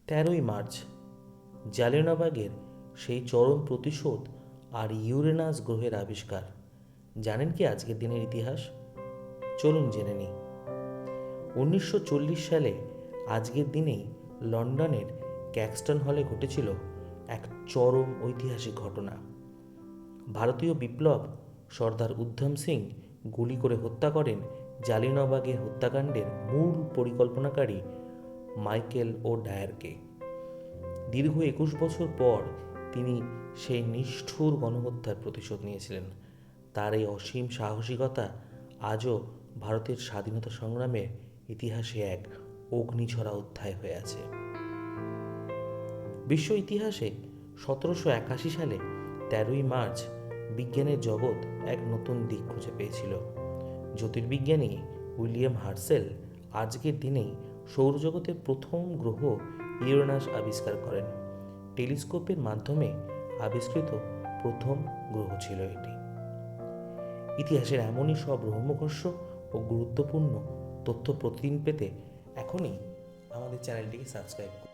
13ই March, জালিয়ানওয়ালাবাগের সেই চরম প্রতিশোধ আর ইউরেনাস গ্রহের আবিষ্কার। জানেন কি আজকের দিনের ইতিহাস? চলুন জেনে নিই। 1940 সালে আজকের দিনেই লন্ডনের ক্যাক্সটন হলে ঘটেছিল এক চরম ঐতিহাসিক ঘটনা। ভারতীয় বিপ্লব সর্দার উধম সিং গুলি করে হত্যা করেন জালিয়ানওয়ালাবাগের হত্যাকাণ্ডের মূল পরিকল্পনাকারী মাইকেল ও ডায়ারকে। দীর্ঘ 21 বছর পর তিনি সেই নিষ্ঠুর গণহত্যার প্রতিশোধ নিয়েছিলেন। তার এই অসীম সাহসিকতা আজও ভারতের স্বাধীনতা সংগ্রামের ইতিহাসে এক অগ্নিঝরা অধ্যায় হয়ে আছে। বিশ্ব ইতিহাসে 1781 সালে 13ই মার্চ বিজ্ঞানের জগৎ এক নতুন দিক খুঁজে পেয়েছিল। জ্যোতির্বিজ্ঞানী উইলিয়াম হার্শেল আজকের দিনেই সৌরজগতের প্রথম গ্রহ ইউরেনাস আবিষ্কার করেন। টেলিস্কোপের মাধ্যমে আবিষ্কৃত প্রথম গ্রহ ছিল এটি। ইতিহাসের এমনই সব রোমহর্ষক ও গুরুত্বপূর্ণ তথ্য প্রতিদিন পেতে এখনই আমাদের চ্যানেলটিকে সাবস্ক্রাইব করুন।